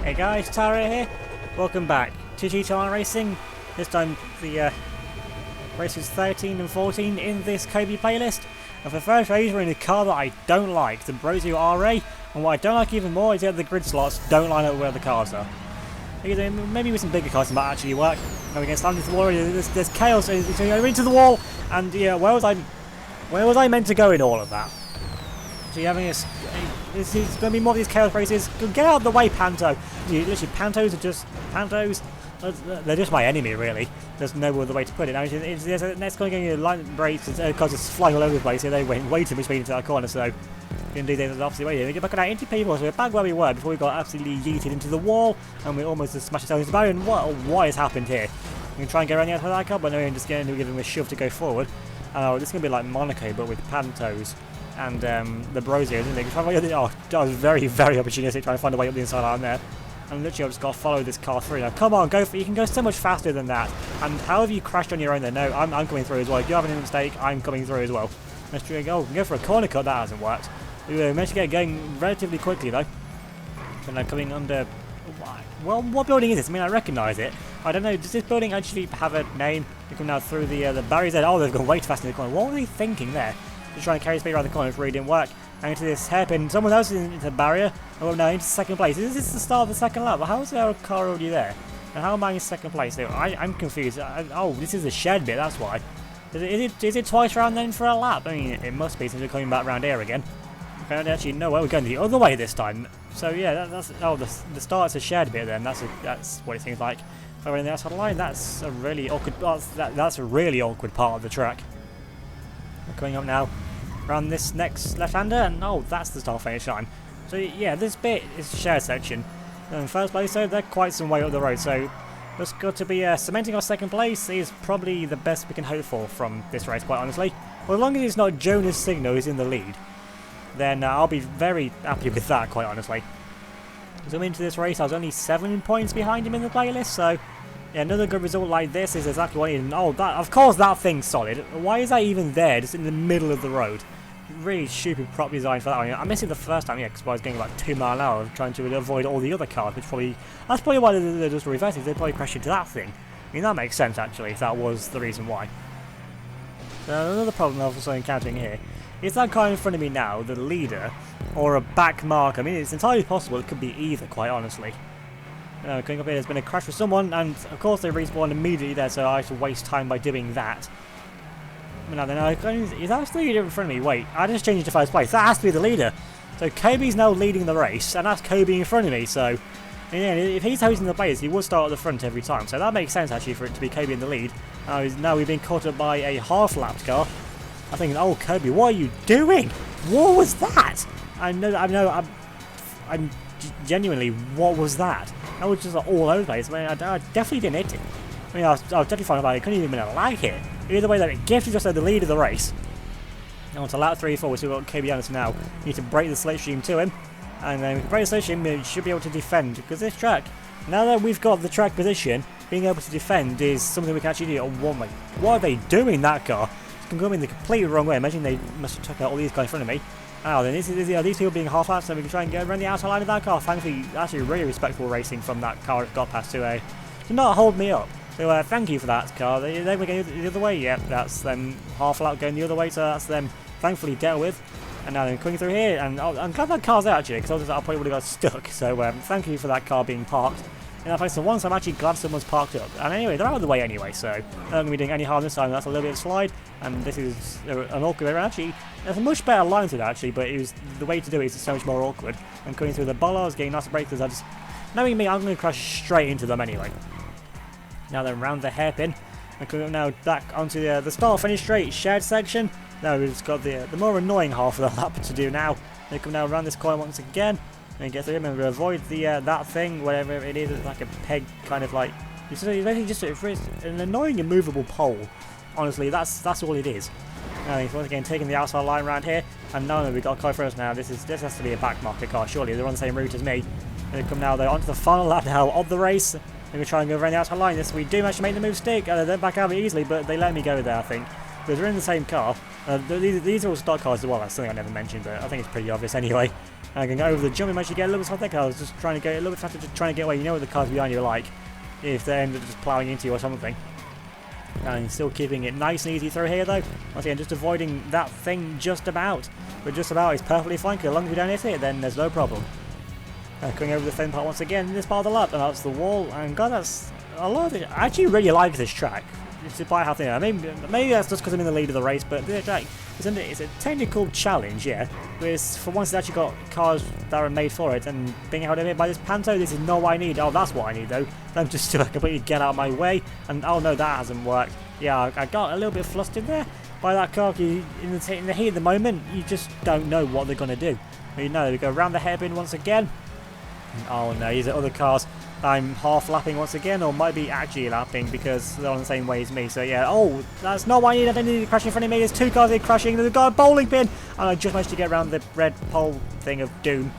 Hey guys, Tara here. Welcome back to GTR Racing. This time the races 13 and 14 in this Kobe playlist. And for the first race we're in a car that I don't like, the Brosio RA. And what I don't like even more is that the grid slots don't line up where the cars are. Maybe with some bigger cars it might actually work. Now we can slam into the wall, there's chaos, it's going to go into the wall. And yeah, where was I meant to go in all of that? So you're having this is going to be more of these chaos races. Get out of the way, Panto. Literally, Pantos are just Pantos. They're just my enemy, really. There's no other way to put it. Now, it's going to get line breaks because it's flying all over the place. So they went way too much speed into that corner. So indeed, there's the opposite way here. We get back out into people. So we're back where we were before we got absolutely yeeted into the wall, and we almost smashed ourselves into the barrier. And what has happened here? We can try and get around the outside of that car, but no, we're just going to give him a shove to go forward. Oh, this is going to be like Monaco, but with Pantos. And the Brosio, isn't it? Oh, that was very, very opportunistic trying to find a way up the inside line there. And literally I've just got to follow this car through. Now, come on, go for it. You can go so much faster than that. And how have you crashed on your own there? No, I'm coming through as well. If you're having a mistake, I'm coming through as well. Let's try and go. We can go for a corner cut. That hasn't worked. We managed to get going relatively quickly, though. And I'm coming under... Well, what building is this? I mean, I recognise it. I don't know. Does this building actually have a name? We come now through the barriers there. Oh, they've gone way too fast in the corner. What were they thinking there? Just trying to carry speed around the corner, it really didn't work. And into this hairpin, someone else is into the barrier. Oh, no, into second place. Is this the start of the second lap? How is there a car already there? And how am I in second place? I'm confused. Oh, this is the shed bit, that's why. Is it twice around then for a lap? I mean, it must be since we're coming back around here again. I don't actually know where we're going the other way this time. So yeah, that's the start's a shared bit then. That's what it seems like. If we're in the outside line, that's a really awkward. That's a really awkward part of the track. We're coming up now around this next left-hander, and oh, that's the start finish line. So yeah, this bit is a shared section. And in first place, so they're quite some way up the road. So it's got to be cementing our second place is probably the best we can hope for from this race, quite honestly. Well, as long as it's not Jonas Signo who's in the lead, then I'll be very happy with that, quite honestly. Zoom into this race, I was only 7 points behind him in the playlist, so yeah, another good result like this is exactly what I need. Oh, of course that thing's solid. Why is that even there, just in the middle of the road? Really stupid prop design for that one. I missed it the first time, yeah, because I was going about 2 miles an hour, trying to avoid all the other cars, which that's probably why they're just reversing. They probably crashed into that thing. I mean, that makes sense, actually, if that was the reason why. So another problem I'm also encountering here is that car in front of me now, the leader, or a back mark. I mean, it's entirely possible it could be either, quite honestly. Coming up here, there's been a crash with someone, and of course they respawn immediately there, so I have to waste time by doing that. Now then, is that the leader in front of me? Wait, I just changed to first place. That has to be the leader. So Kobe's now leading the race, and that's Kobe in front of me. So, yeah, if he's hosting the place, he would start at the front every time. So that makes sense actually for it to be Kobe in the lead. Now we've been caught up by a half-lapped car. I'm thinking, oh Kobe, what are you doing? What was that? I'm genuinely, what was that? That was just all over the place. I mean, I definitely didn't hit it. I mean, I was definitely fine about it. It couldn't even been a lag hit. Either way, that it gifted just the lead of the race. Now to lap 3 forward, so we've got Kobe Anderson now. We need to break the slipstream to him, and then with break the slipstream, we should be able to defend. Because this track, now that we've got the track position, being able to defend is something we can actually do at one way. What are they doing, that car? It's going to go in the completely wrong way. Imagine they must have took out all these guys in front of me. Now then, these people being half-lapped, so we can try and get around the outside line of that car. Thankfully, actually really respectful racing from that car that got past to not hold me up. So thank you for that car. They were going the other way. Yep, that's them half-lap going the other way, so that's them thankfully dealt with. And now they're coming through here, and I'm glad that car's there actually, because I probably would have got stuck. So thank you for that car being parked in that place. So once I'm actually glad someone's parked up. And anyway, they're out of the way anyway, so they're not going to be doing any harm this time. That's a little bit of a slide, and this is an awkward way around. Actually, there's a much better line to it actually, but the way to do it is so much more awkward. And going through the bollards, getting nice breaks, because knowing me, I'm going to crash straight into them anyway. Now then, round the hairpin, and coming up now back onto the start finish straight shared section. Now we've just got the more annoying half of the lap to do now. They come now around this corner once again, and get through him, and we avoid that thing, whatever it is. It's like a peg, kind of like it's basically just an annoying immovable pole. Honestly, that's all it is. Now he's once again taking the outside line around here, and no, we've got a car first now. This has to be a back market car, surely. They're on the same route as me. They come now though onto the final lap now of the race. I'm going to try and go around the outside line. This we do manage to make the move stick. They don't back out of it easily, but they let me go there, I think. Because we're in the same car. These are all stock cars as well. That's something I never mentioned, but I think it's pretty obvious anyway. And I can go over the jump and actually get a little bit faster. I was just trying to get a little bit faster, just trying to get away. You know what the cars behind you are like, if they end up just ploughing into you or something. And still keeping it nice and easy through here though. Once again, just avoiding that thing just about. But just about is perfectly fine, because as long as we don't hit it, then there's no problem. Coming over the thin part once again, this part of the lap, and that's the wall. And God, that's a lot of it. I actually really like this track. Despite how thin, maybe that's just because I'm in the lead of the race, but this track, it's a technical challenge, yeah. But it's, for once, it's actually got cars that are made for it, and being held in by this Panto, this is not what I need. Oh, that's what I need though. I'm just to completely get out of my way, and oh no, that hasn't worked. Yeah, I got a little bit flustered there by that car. In the heat of the moment, you just don't know what they're gonna do. But you know, we go around the hairpin once again. Oh no, these are other cars I'm half lapping once again, or might be actually lapping because they're on the same way as me. So yeah, oh, that's not what I need. I don't need to crash in front of me. There's two cars here crashing. They've got a bowling pin, and I just managed to get around the red pole thing of doom.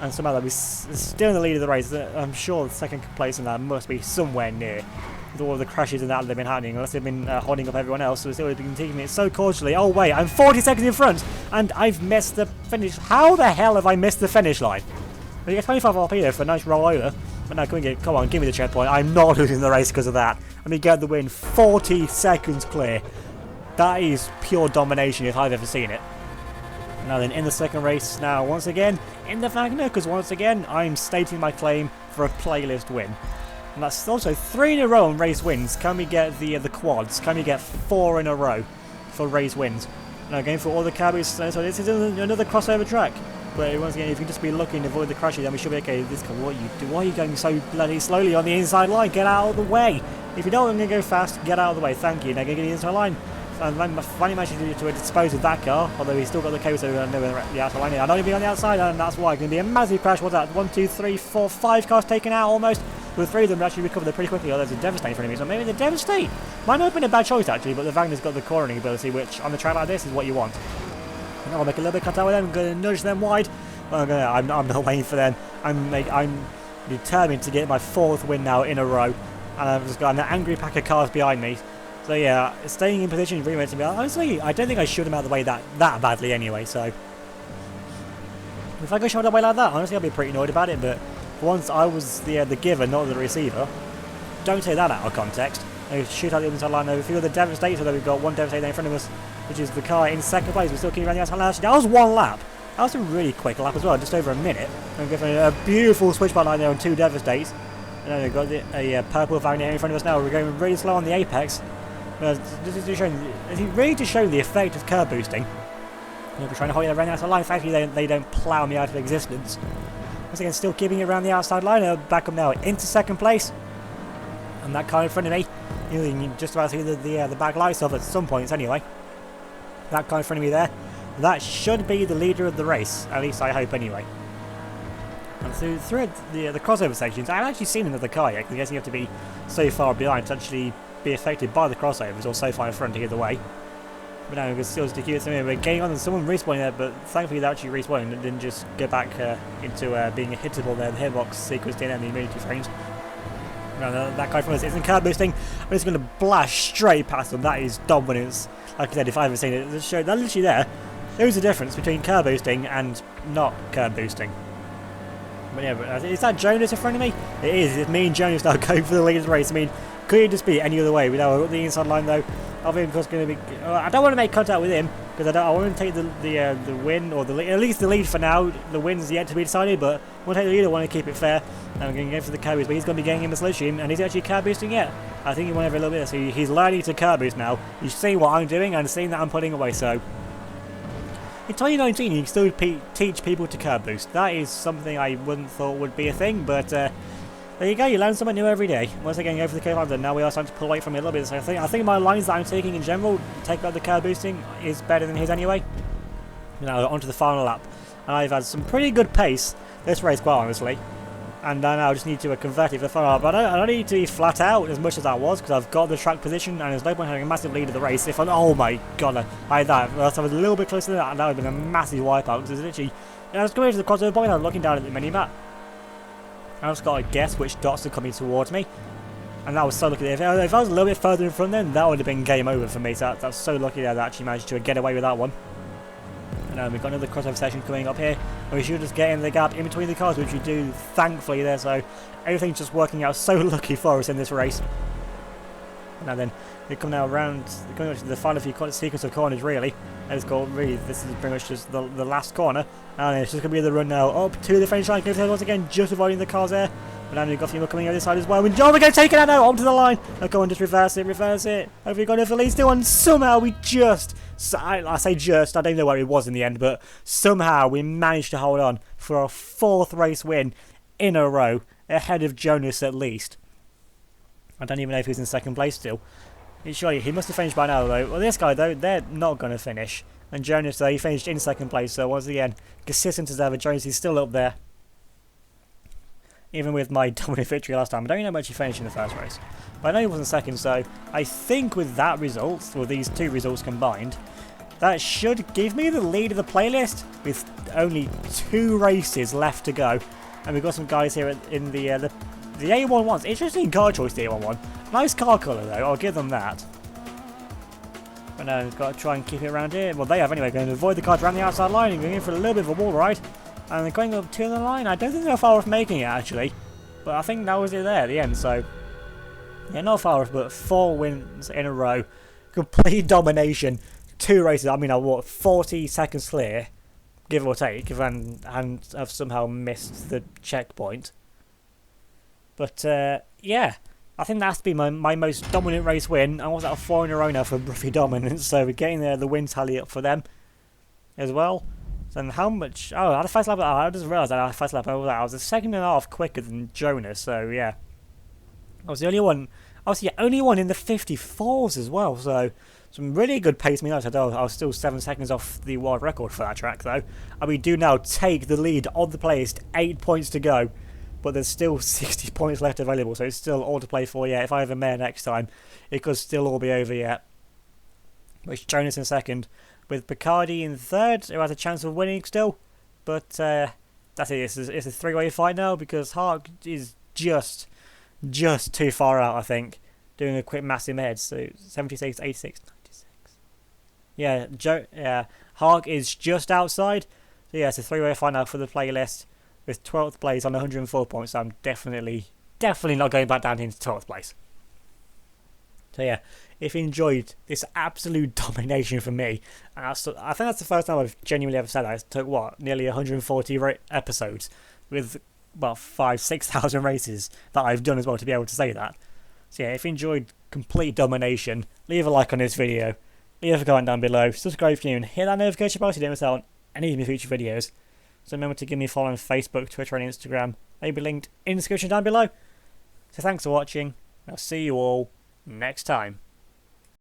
And somehow they'll be still in the lead of the race. I'm sure the second place in that must be somewhere near. With all of the crashes and that have been happening, unless they've been holding up everyone else. So they've been taking it so cordially. Oh wait, I'm 40 seconds in front, and I've missed the finish. How the hell have I missed the finish line? We get 25 RP there for a nice roll over. But no, come on, give me the checkpoint. I'm not losing the race because of that. Let me get the win. 40 seconds clear. That is pure domination if I've ever seen it. Now then, in the second race, now once again, in the Wagner, because once again, I'm stating my claim for a playlist win. And that's also 3 in a row on race wins. Can we get the quads? Can we get 4 in a row for race wins? Now going for all the cabbies, so this is another crossover track. But once again, if you can just be looking to avoid the crashes, then we should be okay. This car, what you do? Why are you going so bloody slowly on the inside line? Get out of the way. If you don't want to go fast, get out of the way. Thank you. Now going to get the inside line. And finally managed to dispose of that car, although he's still got the cable, so I know the outside line. I'm not even on the outside, and that's why it's going to be a massive crash. What's that? 1, 2, 3, 4, 5 cars taken out almost. With 3 of them actually recovered pretty quickly. Oh, there's a Devastate in front of me, so maybe the Devastate might not have been a bad choice actually, but the Wagner's got the cornering ability, which on a track like this is what you want. And I'll make a little bit of cut out with them. I'm going to nudge them wide. I'm not waiting for them. I'm determined to get my 4th win now in a row, and I've just got an angry pack of cars behind me. So yeah, staying in position really meant to be. Honestly, I don't think I should have out of the way that badly anyway. So if I go shot out of the way like that, honestly, I'll be pretty annoyed about it. But for once, I was the giver, not the receiver. Don't take that out of context. I shoot out the inside line over a few of the Devastators, although we've got one Devastator in front of us, which is the car in second place. We're still keeping around the outside line. That was 1 lap. That was a really quick lap as well, just over a minute. I'm going for a beautiful switchback line there on 2 Devastates. And then we've got a purple Wagner here in front of us now. We're going really slow on the apex. This is really to show the effect of curb boosting. We're trying to hold it around the outside line. Thankfully, they don't plough me out of existence. Once again, still keeping it around the outside line. Back up now into second place. And that car in front of me, you can just about see the back lights off at some points anyway. That car in front of me there. That should be the leader of the race, at least I hope anyway. And through the crossover sections, I've actually seen another car yet, because I guess you have to be so far behind to actually be affected by the crossovers, or so far in front either way. But now we can still stick it to me. We're getting on and someone respawning there, but thankfully they actually respawned and didn't just go back into being hittable there. The hitbox sequence didn't end the immunity frames. Now that guy from us isn't curb boosting. I'm just going to blast straight past them. That is dominance. Like I said, if I've ever seen it, that literally there. There is a difference between curb boosting and not curb boosting. But yeah, but is that Jonas in front of me? It is. It's me and Jonas now going for the lead of the race. I mean, could it just be any other way? Without the inside line though, I think it's going to be. I don't want to make contact with him because I want to take the win, or at least the lead for now. The win's yet to be decided, but I want to take the lead. I want to keep it fair. I'm going to go for the curb boost, but he's going to be getting in the slipstream, and he's actually curb boosting yet. I think he went over a little bit, so he's learning to curb boost now. He's seeing what I'm doing and seeing that I'm putting away. So in 2019, you can still teach people to curb boost. That is something I wouldn't thought would be a thing, but there you go. You learn something new every day. Once again, go for the curb boost, and now we are starting to pull away from it a little bit. So I think my lines that I'm taking in general, take out the curb boosting, is better than his anyway. Now onto the final lap, and I've had some pretty good pace this race, quite honestly. And now I just need to convert it for the final lap. But I don't need to be flat out as much as that was, because I've got the track position, and there's no point having a massive lead of the race. Oh my god, I had that. If I was a little bit closer to that, that would have been a massive wipeout. Because it's literally, I was going to the crossover point, and I'm looking down at the mini-map. I just got to guess which dots are coming towards me. And that was so lucky. If I was a little bit further in front then, that would have been game over for me. So that's so lucky that I actually managed to get away with that one. And we've got another crossover section coming up here. and we should just get in the gap in between the cars, which we do thankfully there. So everything's just working out so lucky for us in this race. And then we come now around the final few sequence of corners really. And it's called really, this is pretty much just the last corner, and it's just going to be the run now up to the finish line. Once again, just avoiding the cars there. But now we've got a few more coming over this side as well. And John, we're going to take it out now onto the line. Now go on, just reverse it. Hopefully we got it for lead still, and somehow we just, I say just, I don't know where it was in the end, but somehow we managed to hold on for our 4th race win in a row, ahead of Jonas at least. I don't even know if he's in 2nd place still. Surely he must have finished by now though. Well, this guy though, they're not going to finish. And Jonas though, he finished in 2nd place, so once again, consistent as ever, Jonas is still up there. Even with my dominant victory last time. I don't even know how much he finished in the first race. But I know he wasn't 2nd, so I think with that result, or these 2 results combined, that should give me the lead of the playlist with only 2 races left to go. And we've got some guys here in the A1 ones. Interesting car choice, the A1 one. Nice car colour though, I'll give them that. But now we've got to try and keep it around here. Well, they have anyway, going to avoid the cars around the outside line and going in for a little bit of a wall ride. And they're going up to the line. I don't think they're far off making it actually. But I think that was it there at the end, so yeah, not far off, but 4 wins in a row. Complete domination. 2 races, I mean, what, 40 seconds clear, give or take, and I've somehow missed the checkpoint. But yeah, I think that's been my most dominant race win. I was at a 4 in a row now for Ruffy Dominance, so we're getting the win tally up for them as well. And how much? Oh, I had a fast lap. I just realised I had a fast lap over that. I was a 2.5 quicker than Jonas, so yeah. I was the only one. I was the only one in the 54s as well. So some really good pace. I mean, I was still 7 seconds off the world record for that track, though. And we do now take the lead on the playlist. 8 points to go, but there's still 60 points left available. So it's still all to play for. Yeah, if I have a mare next time, it could still all be over yet. Which Jonas in 2nd. With Picardi in 3rd, who has a chance of winning still. But that's it. It's a 3-way fight now because Hart is just too far out, I think. Doing a quick mass in my head. So 76, 86, 96. Yeah, Hart is just outside. So yeah, it's a 3-way fight now for the playlist. With 12th place on 104 points. So I'm definitely not going back down into 12th place. So yeah, if you enjoyed this absolute domination for me, and I think that's the first time I've genuinely ever said that. It took, what, nearly 140 episodes with, well, 5,000-6,000 races that I've done as well to be able to say that. So yeah, if you enjoyed complete domination, leave a like on this video, leave a comment down below, subscribe if you're new, and hit that notification bell so you don't miss out on any of my future videos. So remember to give me a follow on Facebook, Twitter and Instagram. They'll be linked in the description down below. So thanks for watching, and I'll see you all next time.